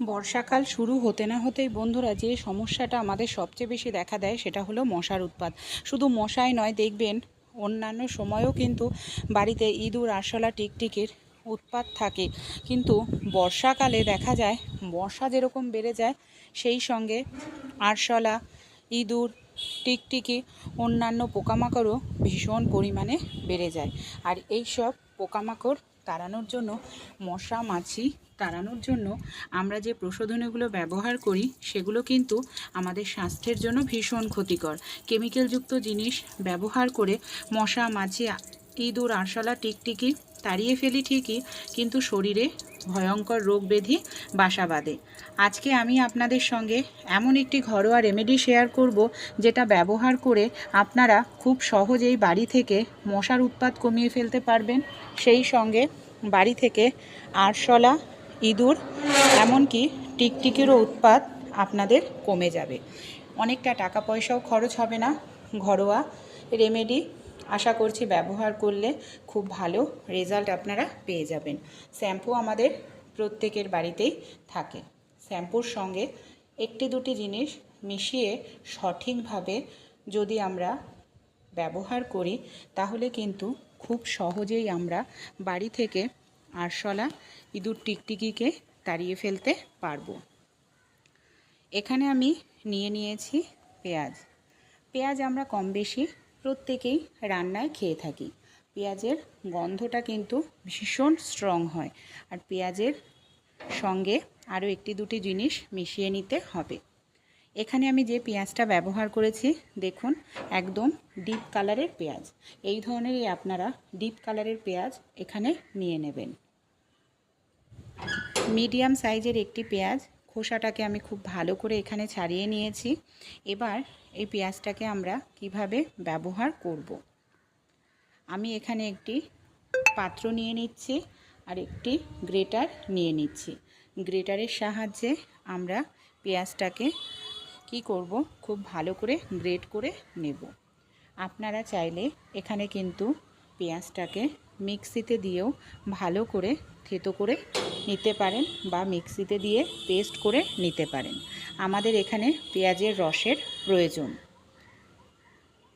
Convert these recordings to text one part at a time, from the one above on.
বর্ষাকাল শুরু হতে না হতেই বন্ধুরা যে সমস্যাটা আমাদের সবচেয়ে বেশি দেখা দেয় সেটা হলো মশার উৎপাত। শুধু মশাই নয়, দেখবেন অন্যান্য সময়েও কিন্তু বাড়িতে ইঁদুর, আরশোলা, টিকটিকির উৎপাত থাকে। কিন্তু বর্ষাকালে দেখা যায় মশা যেরকম বেড়ে যায়, সেই সঙ্গে আরশোলা, ইঁদুর, টিকটিকি, অন্যান্য পোকামাকড়ও ভীষণ পরিমাণে বেড়ে যায়। আর এই সব পোকামাকড় তাড়ানোর জন্য, মশা মাছি তাড়ানোর জন্য আমরা যে প্রসাধনীগুলো ব্যবহার করি সেগুলো কিন্তু আমাদের স্বাস্থ্যের জন্য ভীষণ ক্ষতিকর। কেমিক্যালযুক্ত জিনিস ব্যবহার করে মশা মাছি, ইঁদুর, আরশোলা, টিকটিকি তাড়িয়ে ফেলি ঠিকই, কিন্তু শরীরে ভয়ঙ্কর রোগ ব্যাধি বাসা বাঁধে। আজকে আমি আপনাদের সঙ্গে এমন একটি ঘরোয়া রেমেডি শেয়ার করব, যেটা ব্যবহার করে আপনারা খুব সহজেই বাড়ি থেকে মশার উৎপাত কমিয়ে ফেলতে পারবেন। সেই সঙ্গে বাড়ি থেকে আরশোলা, ইঁদুর, এমনকি টিকটিকিরও উৎপাত আপনাদের কমে যাবে। অনেকটা টাকা পয়সাও খরচ হবে না। ঘরোয়া রেমেডি, আশা করছি ব্যবহার করলে খুব ভালো রেজাল্ট আপনারা পেয়ে যাবেন। শ্যাম্পু আমাদের প্রত্যেকের বাড়িতেই থাকে। শ্যাম্পুর সঙ্গে একটি দুটি জিনিস মিশিয়ে সঠিকভাবে যদি আমরা ব্যবহার করি, তাহলে কিন্তু খুব সহজেই আমরা বাড়ি থেকে আরশোলা, ইঁদুর, টিকটিকিকে তাড়িয়ে ফেলতে পারবো। এখানে আমি নিয়েছি পেঁয়াজ। পেঁয়াজ আমরা কম বেশি প্রত্যেকেই রান্নায় খেয়ে থাকি। পেঁয়াজের গন্ধটা কিন্তু ভীষণ স্ট্রং হয়, আর পেঁয়াজের সঙ্গে আরও একটি দুটি জিনিস মিশিয়ে নিতে হবে। এখানে আমি যে পেঁয়াজটা ব্যবহার করেছি, দেখুন একদম ডিপ কালারের পেঁয়াজ। এই ধরনেরই আপনারা ডিপ কালারের পেঁয়াজ এখানে নিয়ে নেবেন। মিডিয়াম সাইজের একটি পেঁয়াজ, খোসাটাকে আমি খুব ভালো করে এখানে ছাড়িয়ে নিয়েছি। এবার এই পেঁয়াজটাকে আমরা কিভাবে ব্যবহার করব। আমি এখানে একটি পাত্র নিয়ে নিচ্ছি আর একটি গ্রেটার নিয়ে নিচ্ছি। গ্রেটারের সাহায্যে আমরা পেঁয়াজটাকে কি করব, খুব ভালো করে গ্রেট করে নেব। আপনারা চাইলে এখানে কিন্তু পেঁয়াজটাকে মিক্সিতে দিয়েও ভালো করে থেতো করে নিতে পারেন, বা মিক্সিতে দিয়ে পেস্ট করে নিতে পারেন। আমাদের এখানে পেঁয়াজের রসের প্রয়োজন।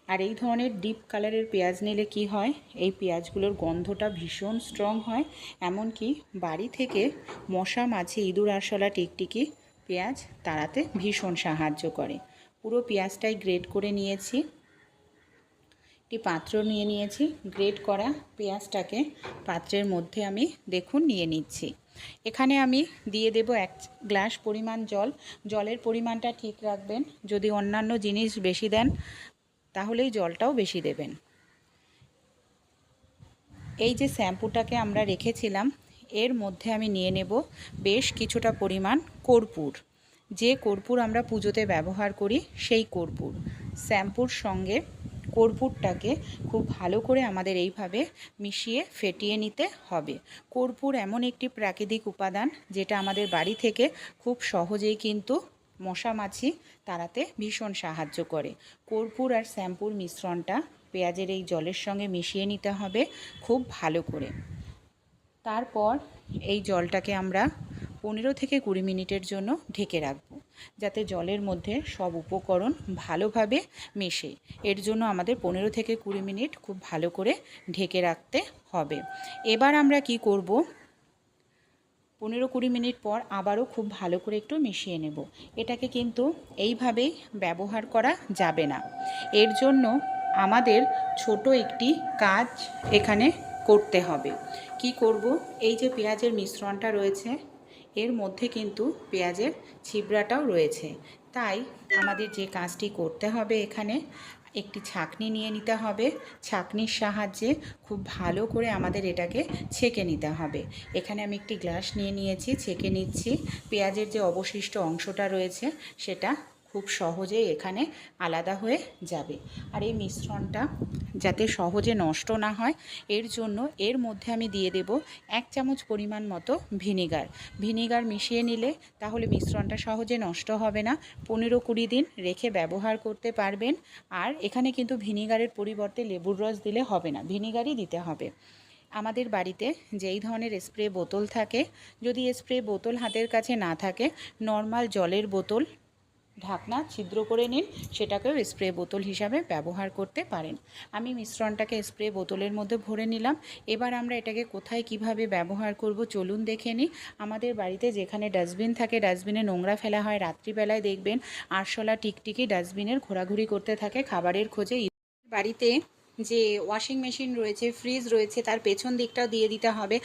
আর এই ধরনের ডিপ কালারের পেঁয়াজ নিলে কি হয়, এই পেঁয়াজগুলোর গন্ধটা ভীষণ স্ট্রং হয়। এমনকি বাড়ি থেকে মশা মাছি, ইঁদুর, আরশোলা, টিকটিকি পেঁয়াজ তাড়াতে ভীষণ সাহায্য করে। পুরো পেঁয়াজটাই গ্রেট করে নিয়েছি। একটি পাত্র নিয়ে নিয়েছি। গ্রেট করা পেঁয়াজটাকে পাত্রের মধ্যে আমি দেখুন নিয়ে নিচ্ছি। এখানে আমি দিয়ে দেব 1 গ্লাস পরিমাণ জল। জলের পরিমাণটা ঠিক রাখবেন। যদি অন্যান্য জিনিস বেশি দেন তাহলেই জলটাও বেশি দেবেন। এই যে শ্যাম্পুটাকে আমরা রেখেছিলাম, এর মধ্যে আমি নিয়ে নেব বেশ কিছুটা পরিমাণ কর্পূর। যে কর্পূর আমরা পুজোতে ব্যবহার করি সেই কর্পূর। শ্যাম্পুর সঙ্গে কর্পূরটাকে খুব ভালো করে আমাদের এইভাবে মিশিয়ে ফেটিয়ে নিতে হবে। কর্পূর এমন একটি প্রাকৃতিক উপাদান, যেটা আমাদের বাড়ি থেকে খুব সহজেই কিন্তু মশা মাছি তাড়াতে ভীষণ সাহায্য করে। কর্পূর আর শ্যাম্পুর মিশ্রণটা পেঁয়াজের এই জলের সঙ্গে মিশিয়ে নিতে হবে খুব ভালো করে। তারপর এই জলটাকে আমরা 15 থেকে 20 মিনিটের জন্য ঢেকে রাখব, যাতে জলের মধ্যে সব উপকরণ ভালোভাবে মেশে। এর জন্য আমাদের 15 থেকে 20 মিনিট খুব ভালো করে ঢেকে রাখতে হবে। এবার আমরা কি করব, 15-20 মিনিট পর আবারও খুব ভালো করে একটু মিশিয়ে নেব। এটাকে কিন্তু এইভাবেই ব্যবহার করা যাবে না। এর জন্য আমাদের ছোট একটি কাজ এখানে করতে হবে। কি করব, এই যে পেঁয়াজের মিশ্রণটা রয়েছে, এর মধ্যে কিন্তু পেঁয়াজের ছিবড়াটাও রয়েছে। তাই আমাদের যে কাজটি করতে হবে, এখানে একটি ছাঁকনি নিয়ে নিতে হবে। ছাঁকনির সাহায্যে খুব ভালো করে আমাদের এটাকে ছেঁকে নিতে হবে। এখানে আমি একটি গ্লাস নিয়ে নিয়েছি, ছেঁকে নিচ্ছি। পেঁয়াজের যে অবশিষ্ট অংশটা রয়েছে সেটা খুব সহজেই এখানে আলাদা হয়ে যাবে। আর এই মিশ্রণটা যাতে সহজে নষ্ট না হয়, এর জন্য এর মধ্যে আমি দিয়ে দেব 1 চামচ পরিমাণ মতো ভিনেগার। ভিনেগার মিশিয়ে নিলে তাহলে মিশ্রণটা সহজে নষ্ট হবে না। 15-20 দিন রেখে ব্যবহার করতে পারবেন। আর এখানে কিন্তু ভিনেগারের পরিবর্তে লেবুর রস দিলে হবে না, ভিনেগারই দিতে হবে। আমাদের বাড়িতে যেই ধরনের স্প্রে বোতল থাকে, যদি স্প্রে বোতল হাতের কাছে না থাকে, নর্মাল জলের বোতল ঢাকনা ছিদ্র করে নিন, সেটাকেও স্প্রে বোতল হিসাবে ব্যবহার করতে পারেন। আমি মিশ্রণটাকে স্প্রে বোতলের মধ্যে ভরে নিলাম। এবার আমরা এটাকে কোথায় কিভাবে ব্যবহার করব চলুন দেখে নিই। আমাদের বাড়িতে যেখানে ডাস্টবিন থাকে, ডাস্টবিনে নোংরা ফেলা হয়, রাত্রিবেলায় দেখবেন আরশোলা টিকটিকি ডাস্টবিনের ঘোরাঘুরি করতে থাকে খাবারের খোঁজে। বাড়িতে যে ওয়াশিং মেশিন রয়েছে, ফ্রিজ রয়েছে, তার পেছন দিকটাও দিয়ে দিতে হবে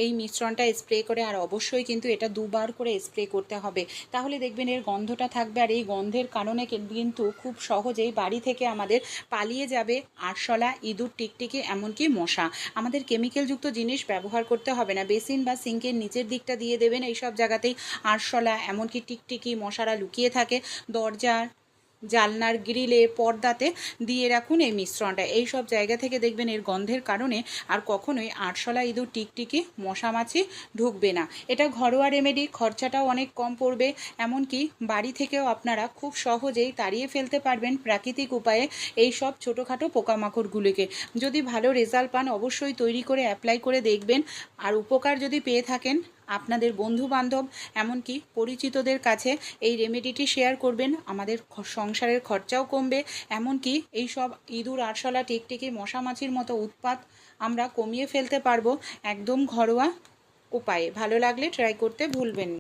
এই মিশ্রণটা স্প্রে করে। আর অবশ্যই কিন্তু এটা দুবার করে স্প্রে করতে হবে, তাহলে দেখবেন এর গন্ধটা থাকবে। আর এই গন্ধের কারণে কিন্তু খুব সহজেই বাড়ি থেকে আমাদের পালিয়ে যাবে আরশোলা, ইঁদুর, টিকটিকি, এমনকি মশা। আমাদের কেমিক্যালযুক্ত জিনিস ব্যবহার করতে হবে না। বেসিন বা সিঙ্কের নিচের দিকটা দিয়ে দেবেন, এই সব জায়গাতেই আরশোলা, এমনকি টিকটিকি, মশারা লুকিয়ে থাকে। দরজার, জানলার গ্রিলে, পর্দাতে দিয়ে রাখুন এই মিশ্রণটা। এই সব জায়গা থেকে দেখবেন এর গন্ধের কারণে আর কখনোই আরশোলা, ইঁদুর, টিকটিকি, মশা মাছি ঢুকবে না। এটা ঘরোয়া রেমেডি, খরচাটাও অনেক কম পড়বে, এমনকি বাড়ি থেকেও আপনারা খুব সহজেই তাড়িয়ে ফেলতে পারবেন প্রাকৃতিক উপায়ে এই সব ছোটোখাটো পোকামাকড়গুলিকে। যদি ভালো রেজাল্ট পান অবশ্যই তৈরি করে অ্যাপ্লাই করে দেখবেন। আর উপকার যদি পেয়ে থাকেন, আপনাদের বন্ধুবান্ধব এমনকি পরিচিতদের কাছে এই রেমেডিটি শেয়ার করবেন। আমাদের সংসারের খরচাও কমবে, এমনকি এই সব ইঁদুর, আরশোলা, টিকটিকি, মশা মাছির মতো উৎপাত আমরা কমিয়ে ফেলতে পারবো একদম ঘরোয়া উপায়ে। ভালো লাগলে ট্রাই করতে ভুলবেন না।